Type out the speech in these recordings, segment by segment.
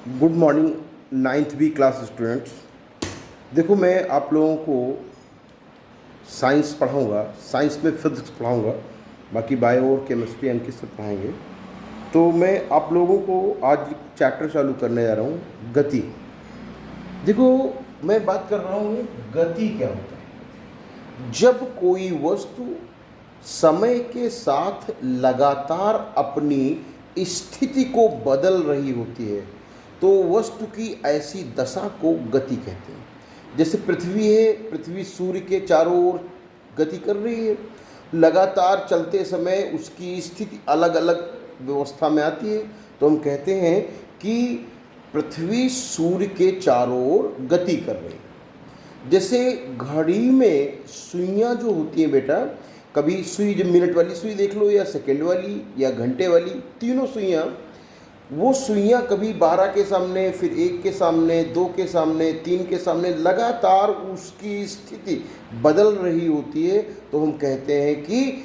Good morning ninth B class students. देखो, मैं आप लोगों को साइंस पढ़ाऊंगा। साइंस में फिजिक्स पढ़ाऊंगा, बाकी बायो और केमिस्ट्री अंकित से पढ़ाएंगे। तो मैं आप लोगों को आज चैप्टर चालू करने जा रहा हूँ, गति। देखो, मैं बात कर रहा हूँ गति क्या होता है। जब कोई वस्तु समय के साथ लगातार अपनी स्थिति को बदल रही होती है तो वस्तु की ऐसी दशा को गति कहते हैं। जैसे पृथ्वी है, पृथ्वी सूर्य के चारों ओर गति कर रही है। लगातार चलते समय उसकी स्थिति अलग अलग व्यवस्था में आती है, तो हम कहते हैं कि पृथ्वी सूर्य के चारों ओर गति कर रही है। जैसे घड़ी में सुइयाँ जो होती हैं बेटा, कभी सुई, जब मिनट वाली सुई देख लो या सेकंड वाली या घंटे वाली, तीनों सुइयाँ, वो सुइयाँ कभी 12 के सामने, फिर 1 के सामने, 2 के सामने, 3 के सामने लगातार उसकी स्थिति बदल रही होती है, तो हम कहते हैं कि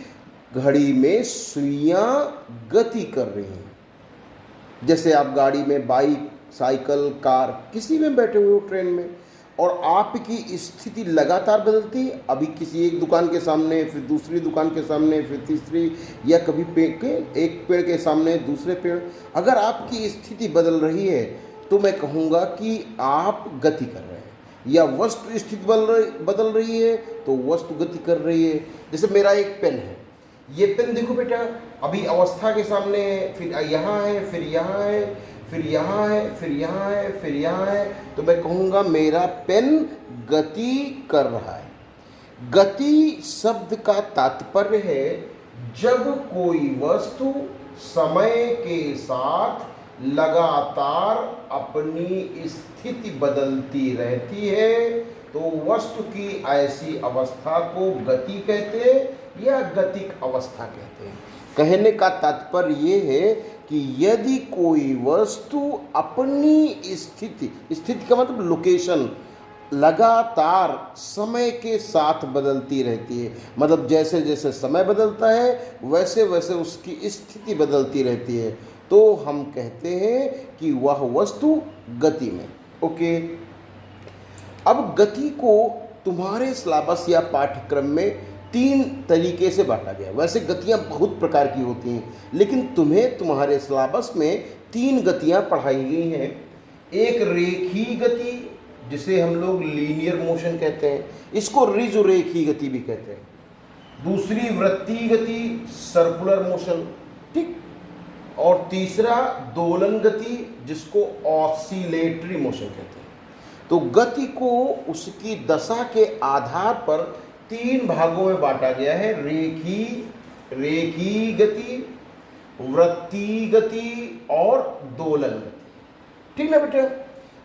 घड़ी में सुइयाँ गति कर रही हैं। जैसे आप गाड़ी में, बाइक, साइकिल, कार, किसी में बैठे हुए हो, ट्रेन में, और आपकी स्थिति लगातार बदलती है। अभी किसी एक दुकान के सामने, फिर दूसरी दुकान के सामने, फिर तीसरी, या कभी एक पेड़ के सामने दूसरे पेड़। अगर आपकी स्थिति बदल रही है तो मैं कहूँगा कि आप गति कर रहे हैं, या वस्तु स्थिति बदल रही है तो वस्तु गति कर रही है। जैसे मेरा एक पेन है, ये पेन देखो बेटा, अभी अवस्था के सामने है, फिर यहाँ है, फिर यहाँ है, फिर यहाँ है, फिर यहाँ है, फिर यहाँ है, तो मैं कहूँगा मेरा पेन गति कर रहा है। गति शब्द का तात्पर्य है जब कोई वस्तु समय के साथ लगातार अपनी स्थिति बदलती रहती है तो वस्तु की ऐसी अवस्था को गति कहते हैं या गतिक अवस्था कहते हैं। कहने का तात्पर्य ये है कि यदि कोई वस्तु अपनी स्थिति का मतलब लोकेशन, लगातार समय के साथ बदलती रहती है, मतलब जैसे जैसे समय बदलता है वैसे वैसे उसकी स्थिति बदलती रहती है, तो हम कहते हैं कि वह वस्तु गति में। ओके, अब गति को तुम्हारे सिलेबस या पाठ्यक्रम में 3 तरीके से बांटा गया। वैसे गतियाँ बहुत प्रकार की होती हैं, लेकिन तुम्हें तुम्हारे सिलेबस में 3 गतियाँ पढ़ाई गई हैं। एक रेखीय गति, जिसे हम लोग लीनियर मोशन कहते हैं, इसको ऋजुरेखीय गति भी कहते हैं। दूसरी वृत्तीय गति, सर्कुलर मोशन, ठीक। और तीसरा दोलन गति, जिसको ऑसिलेटरी मोशन कहते हैं। तो गति को उसकी दशा के आधार पर 3 भागों में बांटा गया है: रेखीय गति, वृत्तीय गति और दोलन गति। ठीक ना बेटा?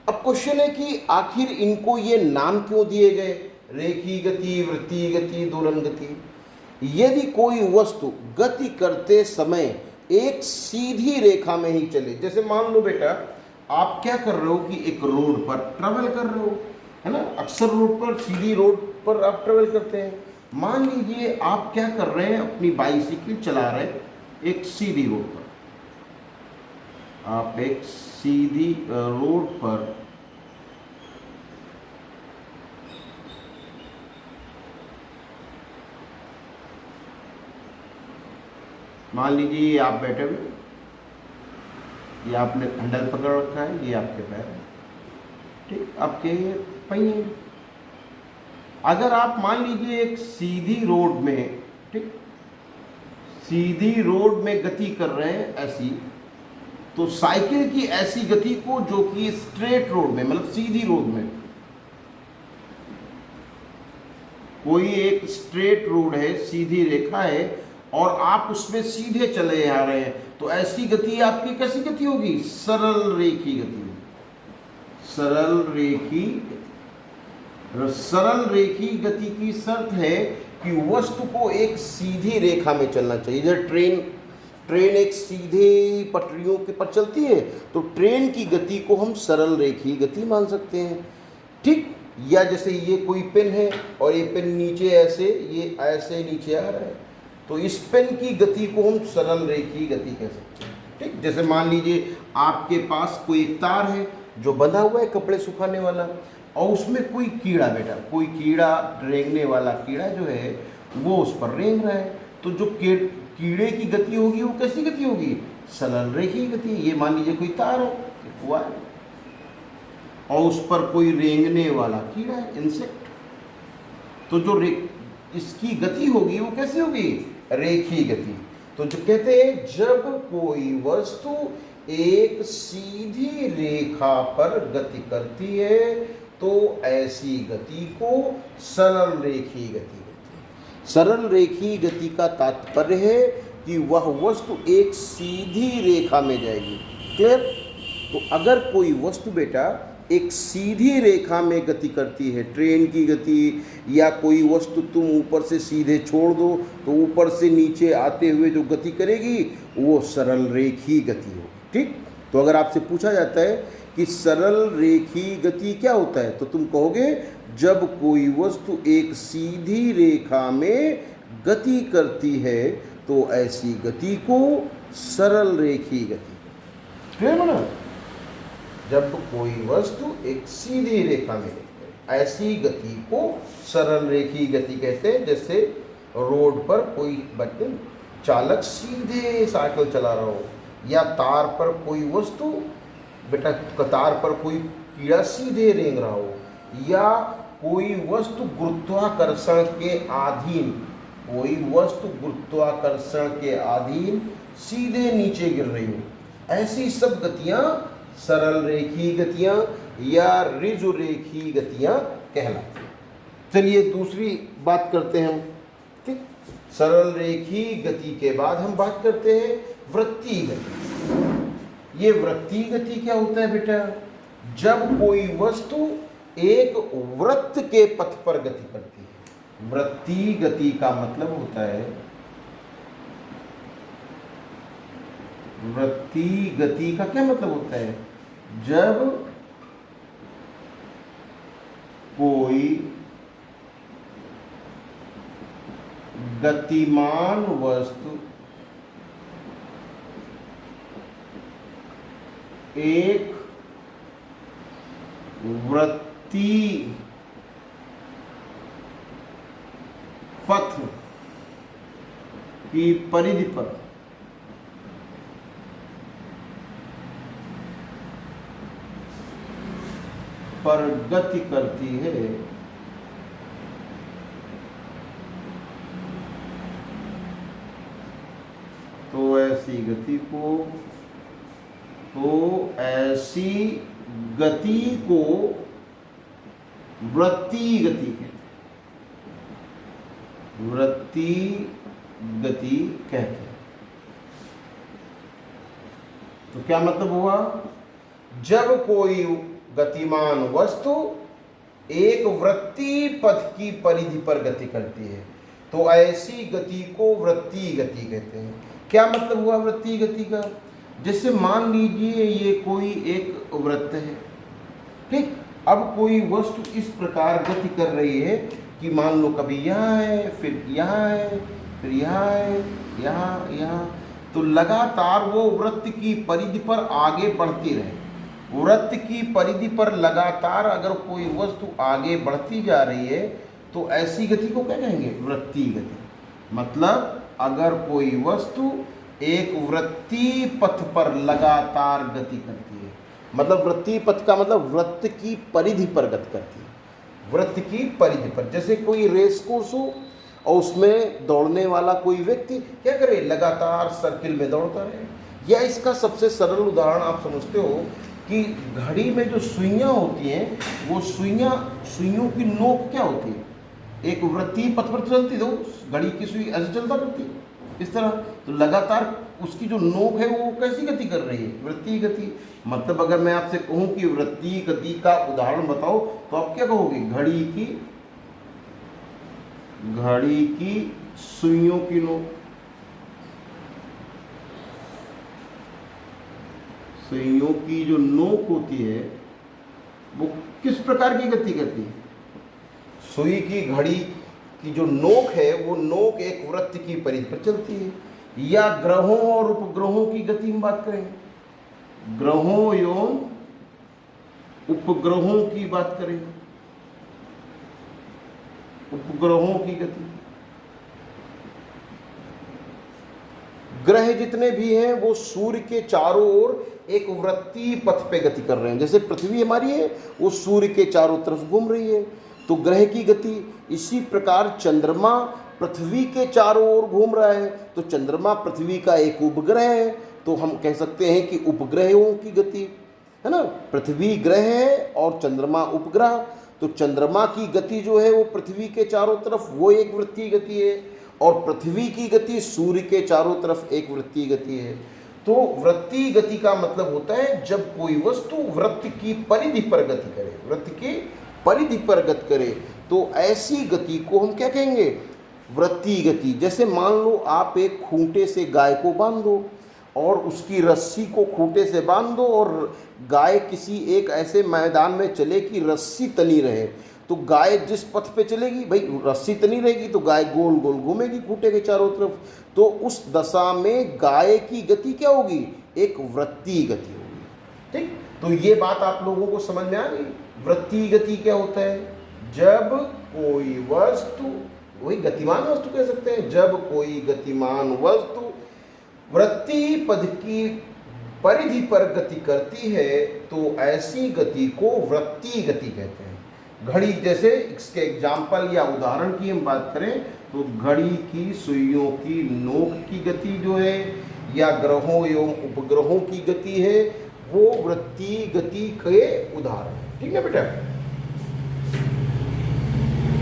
अब क्वेश्चन है कि आखिर इनको ये नाम क्यों दिए गए, रेखीय गति, वृत्तीय गति, दोलन गति। यदि कोई वस्तु गति करते समय एक सीधी रेखा में ही चले, जैसे मान लो बेटा आप क्या कर रहे हो कि एक रोड पर ट्रेवल कर रहे हो, है ना, अक्सर रोड पर, सीधी रोड पर आप ट्रेवल करते हैं। मान लीजिए आप क्या कर रहे हैं, अपनी बाइसिकल चला रहे हैं एक सीधी रोड पर। आप एक सीधी रोड पर मान लीजिए आप बैठे हुए, ये आपने हैंडल पकड़ रखा है, ये आपके पैर है, ठीक, आपके पहिए। अगर आप मान लीजिए एक सीधी रोड में, ठीक, सीधी रोड में गति कर रहे हैं ऐसी, तो साइकिल की ऐसी गति को, जो कि स्ट्रेट रोड में, मतलब सीधी रोड में, कोई एक स्ट्रेट रोड है, सीधी रेखा है, और आप उसमें सीधे चले आ रहे हैं, तो ऐसी गति आपकी कैसी गति होगी, सरल रेखी गति होगी। सरल रेखी गति। सरल रेखी गति की शर्त है कि वस्तु को एक सीधी रेखा में चलना चाहिए। जैसे ट्रेन एक सीधे पटरियों के पर चलती है, तो ट्रेन की गति को हम सरल रेखी गति मान सकते हैं, ठीक। या जैसे ये कोई पेन है और ये पेन नीचे ऐसे, ये ऐसे नीचे आ रहा है, तो इस पेन की गति को हम सरल रेखीय गति कह सकते हैं। ठीक, जैसे मान लीजिए आपके पास कोई एक तार है जो बंधा हुआ है कपड़े सुखाने वाला, और उसमें कोई कीड़ा बेटा, कोई कीड़ा, रेंगने वाला कीड़ा जो है वो उस पर रेंग रहा है, तो जो कीड़े की गति होगी वो कैसी गति होगी? सरल रेखीय गति। ये मान लीजिए कोई तार है, हुआ है, और उस पर कोई रेंगने वाला कीड़ा है, इंसेक्ट, तो जो इसकी गति होगी वो कैसी होगी? रेखीय गति। तो जो कहते हैं जब कोई वस्तु एक सीधी रेखा पर गति करती है तो ऐसी गति को सरल रेखीय गति कहते हैं। सरल रेखीय गति का तात्पर्य है कि वह वस्तु एक सीधी रेखा में जाएगी। क्लियर? तो अगर कोई वस्तु बेटा एक सीधी रेखा में गति करती है, ट्रेन की गति, या कोई वस्तु तुम ऊपर से सीधे छोड़ दो तो ऊपर से नीचे आते हुए जो गति करेगी वो सरल रेखीय गति होगी। ठीक, तो अगर आपसे पूछा जाता है कि सरल रेखीय गति क्या होता है, तो तुम कहोगे जब कोई वस्तु एक सीधी रेखा में गति करती है तो ऐसी गति को सरल रेखीय गति। क्लियर है ना? जब कोई वस्तु एक सीधी रेखा में गति करे ऐसी गति को सरल रेखीय गति कहते हैं। जैसे रोड पर कोई चालक सीधे साइकिल चला रहा हो, या तार पर कोई वस्तु बेटा, कतार पर कोई कीड़ा सीधे रेंग रहा हो, या कोई वस्तु गुरुत्वाकर्षण के अधीन, कोई वस्तु गुरुत्वाकर्षण के अधीन सीधे नीचे गिर रही हो, ऐसी सब गतियां सरल रेखीय गतियां या ऋजु रेखीय गतियां कहलाती हैं। चलिए दूसरी बात करते हैं हम। ठीक, सरल रेखीय गति के बाद हम बात करते हैं वृत्तीय गति। ये वृत्तीय गति क्या होता है बेटा? जब कोई वस्तु एक वृत्त के पथ पर गति करती है। वृत्तीय गति का मतलब होता है, वृत्तीय गति का क्या मतलब होता है? जब कोई गतिमान वस्तु एक वृत्तीय पथ की परिधि पर गति करती है तो ऐसी गति को वृत्तीय गति कहते हैं। वृत्तीय गति कहते हैं। तो क्या मतलब हुआ? जब कोई गतिमान वस्तु एक वृत्तीय पथ की परिधि पर गति करती है तो ऐसी गति को वृत्तीय गति कहते हैं। क्या मतलब हुआ वृत्तीय गति का? जैसे मान लीजिए ये कोई एक वृत्त है, ठीक, अब कोई वस्तु इस प्रकार गति कर रही है कि मान लो कभी यहाँ है, फिर यहाँ है, फिर यहाँ है, यहाँ, तो लगातार वो वृत्त की परिधि पर आगे बढ़ती रहे। वृत्त की परिधि पर लगातार अगर कोई वस्तु आगे बढ़ती जा रही है तो ऐसी गति को क्या कहेंगे? वृत्तीय गति। मतलब अगर कोई वस्तु एक वृत्तीय पथ पर लगातार गति करती है, मतलब वृत्तीय पथ का मतलब वृत्त की परिधि पर गति करती है। वृत्त की परिधि पर, जैसे कोई रेस कोर्स हो और उसमें दौड़ने वाला कोई व्यक्ति क्या करे? लगातार सर्किल में दौड़ता रहे। या इसका सबसे सरल उदाहरण आप समझते हो कि घड़ी में जो सुइयाँ होती हैं वो सुइयों की नोक क्या होती है? एक वृत्तीय पथ पर चलती, तो घड़ी की सुई ऐसे चलता करती है इस तरह, तो लगातार उसकी जो नोक है वो कैसी गति कर रही है? वृत्तीय गति। मतलब अगर मैं आपसे कहूं कि वृत्तीय गति का उदाहरण बताओ तो आप क्या कहोगे? घड़ी की सुइयों की नोक, सुइयों की जो नोक होती है वो किस प्रकार की गति करती है? सुई की, घड़ी की जो नोक है वो नोक एक वृत्त की परिधि पर चलती है। या ग्रहों और उपग्रहों की गति हम बात करें, ग्रहों एवं उपग्रहों की बात करें, उपग्रहों की गति, ग्रह जितने भी हैं वो सूर्य के चारों ओर एक वृत्तीय पथ पे गति कर रहे हैं। जैसे पृथ्वी हमारी है वो सूर्य के चारों तरफ घूम रही है, तो ग्रह की गति। इसी प्रकार चंद्रमा पृथ्वी के चारों ओर घूम रहा है, तो चंद्रमा पृथ्वी का एक उपग्रह है, तो हम कह सकते हैं कि उपग्रहों की गति, है ना। पृथ्वी ग्रह है और चंद्रमा उपग्रह, तो चंद्रमा की गति जो है वो पृथ्वी के चारों तरफ वो एक वृत्तीय गति है, और पृथ्वी की गति सूर्य के चारों तरफ एक वृत्तीय गति है। तो वृत्तीय गति का मतलब होता है जब कोई वस्तु वृत्त की परिधि पर गति करे, वृत्त की परिधि पर गति करे, तो ऐसी गति को हम क्या कहेंगे, वृत्तीय गति। जैसे मान लो आप एक खूंटे से गाय को बांध दो और उसकी रस्सी को खूंटे से बांध दो, और गाय किसी एक ऐसे मैदान में चले कि रस्सी तनी रहे, तो गाय जिस पथ पे चलेगी, भाई रस्सी तनी रहेगी तो गाय गोल गोल घूमेगी खूंटे के चारों तरफ, तो उस दशा में गाय की गति क्या होगी, एक वृत्तीय गति होगी। ठीक, तो ये बात आप लोगों को समझ में आ गई। वृत्तीय गति क्या होता है, जब कोई वस्तु, वही गतिमान वस्तु कह सकते हैं, जब कोई गतिमान वस्तु वृत्तीय पथ की परिधि पर गति करती है तो ऐसी गति को वृत्तीय गति कहते हैं। घड़ी, जैसे इसके एग्जाम्पल या उदाहरण की हम बात करें तो घड़ी की सुइयों की नोक की गति जो है, या ग्रहों एवं उपग्रहों की गति है, वो वृत्तीय गति के उदाहरण है। ठीक है बेटा।